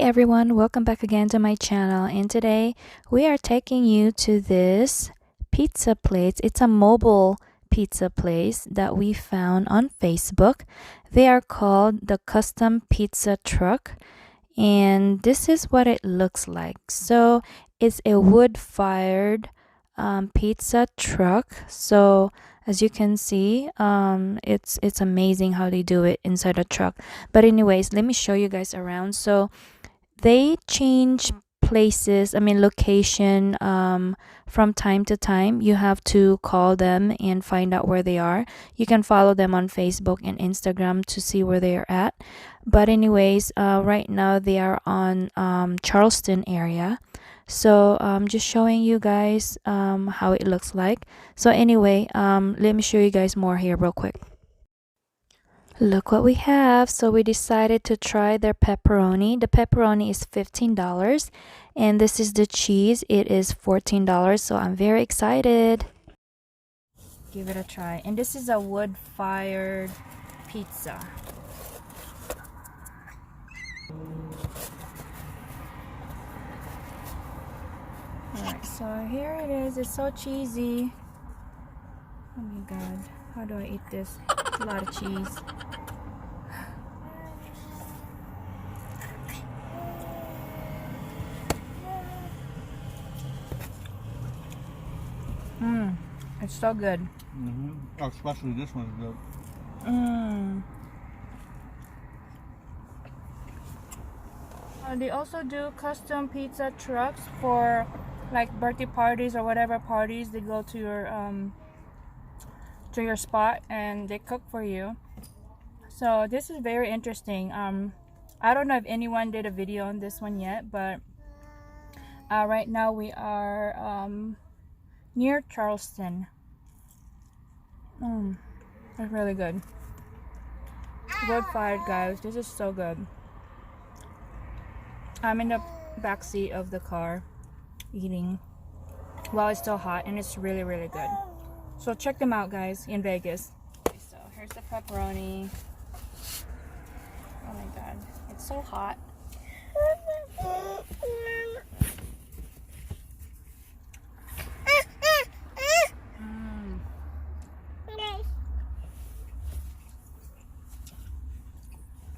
everyone, welcome back again to my channel, and today we are taking you to this pizza place. It's a mobile pizza place that we found on Facebook. They are called the Custom Pizza Truck, and this is what it looks like. So it's a wood-fired pizza truck. So as you can see, it's amazing how they do it inside a truck. But anyways, let me show you guys around. So they change places, location, from time to time. You have to call them and find out where they are. You can follow them on Facebook and Instagram to see where they are at. But anyways, right now they are on Charleston area. So I'm just showing you guys how it looks like. So anyway, let me show you guys more here real quick. Look what we have. So we decided to try their pepperoni. The pepperoni is $15, and this is the cheese. It is $14, so I'm very excited. Give it a try. And this is a wood-fired pizza. Alright, so here it is. It's so cheesy. Oh my god, how do I eat this? It's a lot of cheese. It's so good. Especially this one's good. They also do custom pizza trucks for like birthday parties or whatever parties. They go to your spot and they cook for you. So this is very interesting. I don't know if anyone did a video on this one yet, but right now we are near Charleston. It's really good. Wood fired, guys. This is so good. I'm in the back seat of the car eating while it's still hot, and it's really good. So check them out, guys, in Vegas. Okay, so here's the pepperoni. Oh my god, it's so hot.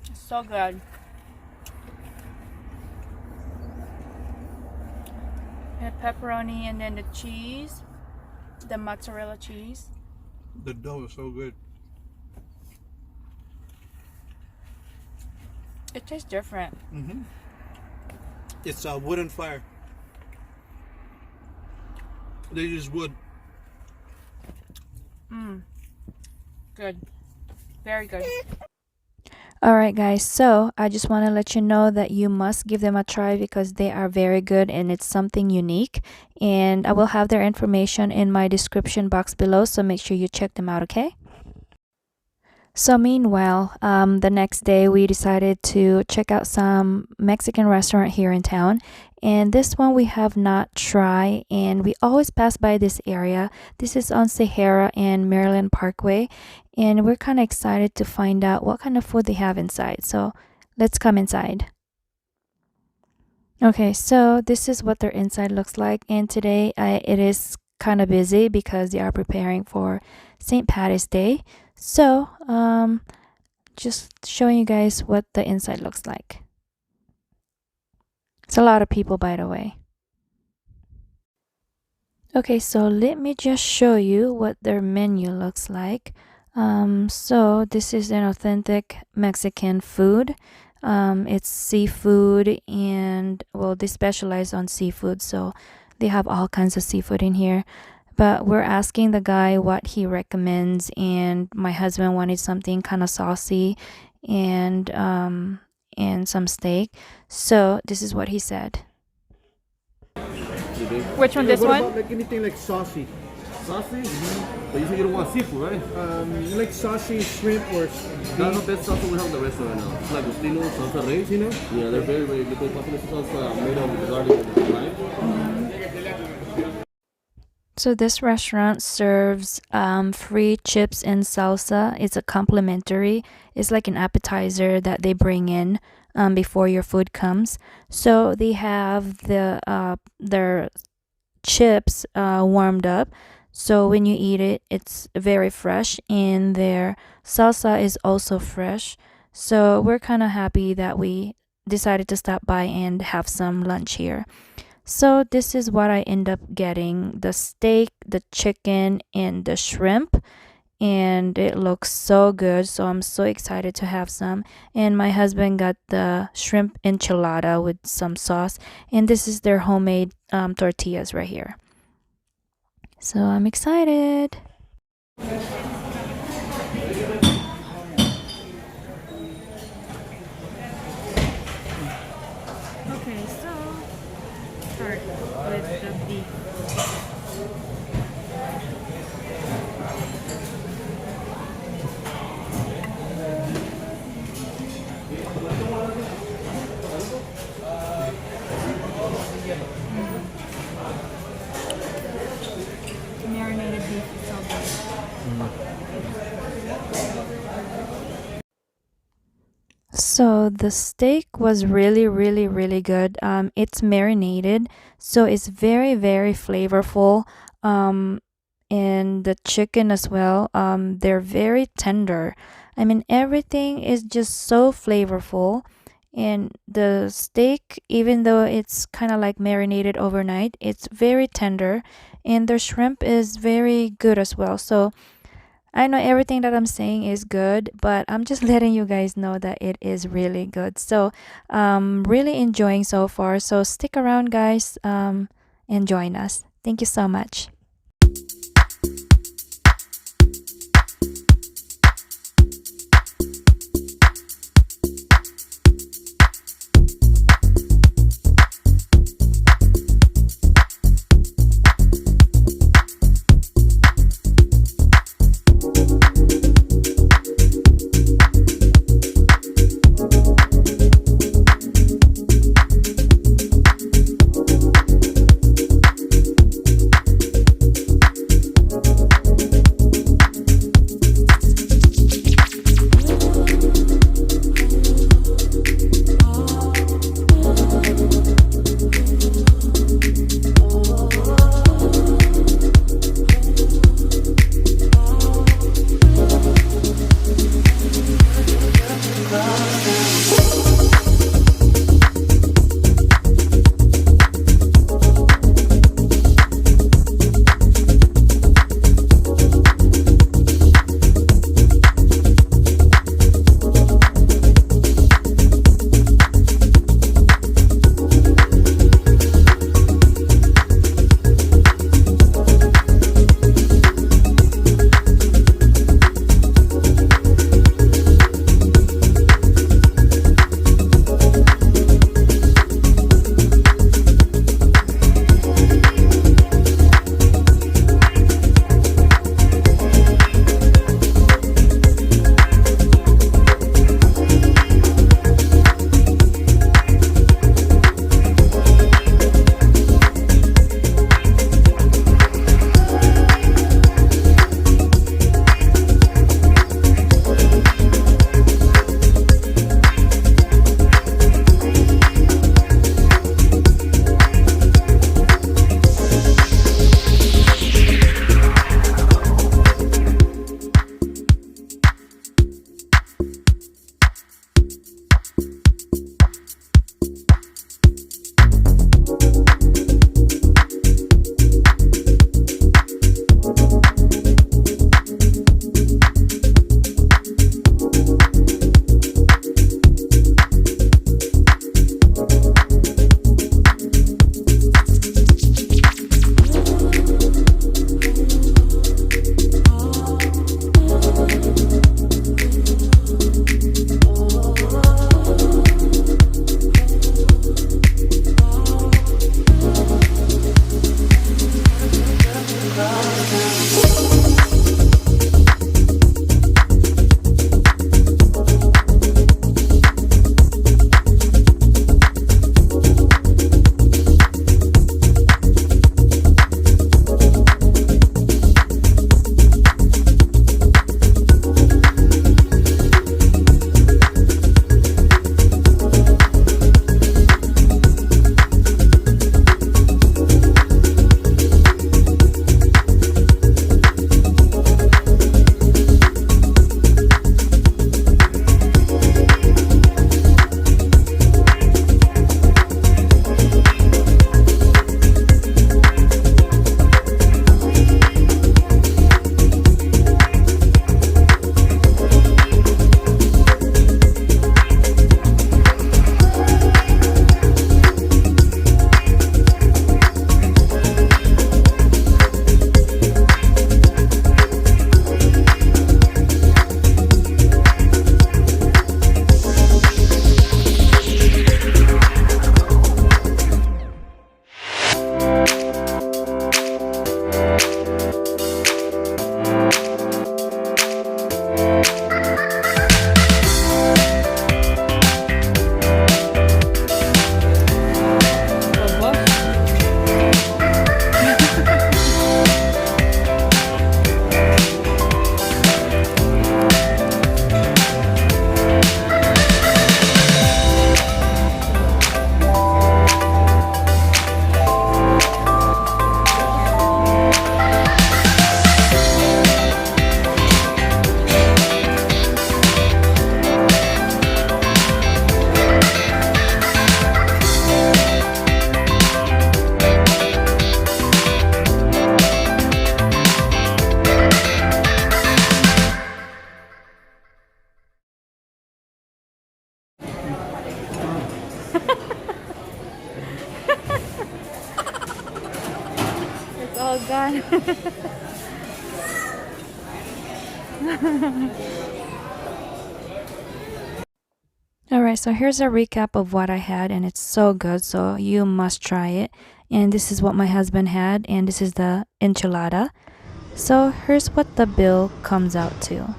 It's so good. The pepperoni and then the cheese, the mozzarella cheese. The dough is so good. It tastes different. It's a wooden fire. They use wood. Good. Very good. Alright guys, so I just want to let you know that you must give them a try because they are very good and it's something unique. And I will have their information in my description box below, so make sure you check them out, okay? So meanwhile, the next day we decided to check out some Mexican restaurant here in town. And this one we have not tried, and we always pass by this area. This is on Sahara and Maryland Parkway, and we're kind of excited to find out what kind of food they have inside. So let's come inside. Okay, so this is what their inside looks like, and today it is kind of busy because they are preparing for St. Patty's Day. So just showing you guys what the inside looks like. It's a lot of people, by the way. Okay, so let me just show you what their menu looks like. So this is an authentic Mexican food. It's seafood, and well, they specialize on seafood, so they have all kinds of seafood in here. But we're asking the guy what he recommends, and my husband wanted something kind of saucy and some steak. So this is what he said. Which one? This what one? About like anything like saucy? Saucy? But you say you don't want seafood, right? You like saucy shrimp or That's the best salsa we have in the restaurant right now. It's like Agostino, salsa Reyes, you know? Yeah, they're very good. This salsa made of garlic and lime. So this restaurant serves free chips and salsa. It's a complimentary. It's like an appetizer that they bring in before your food comes. So they have their chips warmed up. So when you eat it, it's very fresh, and their salsa is also fresh. So we're kind of happy that we decided to stop by and have some lunch here. So this is what I end up getting: the steak, the chicken, and the shrimp. And it looks so good, so I'm so excited to have some. And my husband got the shrimp enchilada with some sauce, and this is their homemade tortillas right here. So I'm excited. Okay, so start with the beef. Marinated beef is so good. So the steak was really, really, really good. It's marinated, so it's very, very flavorful. And the chicken as well. They're very tender. I mean, everything is just so flavorful. And the steak, even though it's kind of like marinated overnight, it's very tender. And the shrimp is very good as well. So I know everything that I'm saying is good, but I'm just letting you guys know that it is really good. So really enjoying so far. So stick around, guys, and join us. Thank you so much. It's all gone. Alright, so here's a recap of what I had, and it's so good, so you must try it. And this is what my husband had, and this is the enchilada. So here's what the bill comes out to.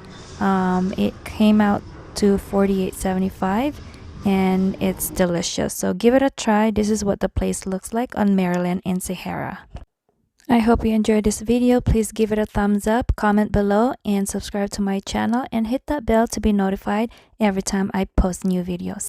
It came out to $48.75, and it's delicious. So give it a try. This is what the place looks like on Maryland and Sahara. I hope you enjoyed this video. Please give it a thumbs up, comment below, and subscribe to my channel, and hit that bell to be notified every time I post new videos.